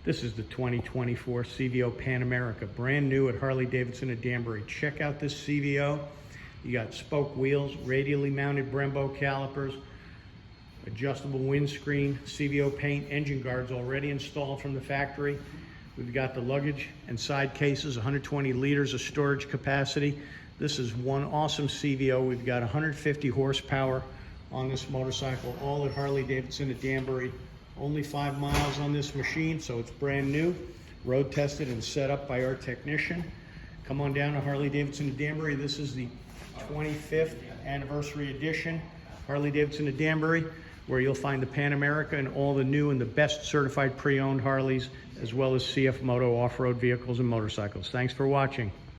This is the 2024 CVO Pan America, brand new at Harley-Davidson at Danbury. Check out this CVO. You got spoke wheels, radially mounted Brembo calipers, adjustable windscreen, CVO paint, engine guards already installed from the factory. We've got the luggage and side cases, 120 liters of storage capacity. This is one awesome CVO. We've got 150 horsepower on this motorcycle, all at Harley-Davidson at Danbury. Only 5 miles on this machine, so it's brand new, road tested and set up by our technician. Come on down to Harley-Davidson at Danbury. This is the 25th anniversary edition, Harley-Davidson at Danbury, where you'll find the Pan America and all the new and the best certified pre-owned Harleys, as well as CF Moto off-road vehicles and motorcycles. Thanks for watching.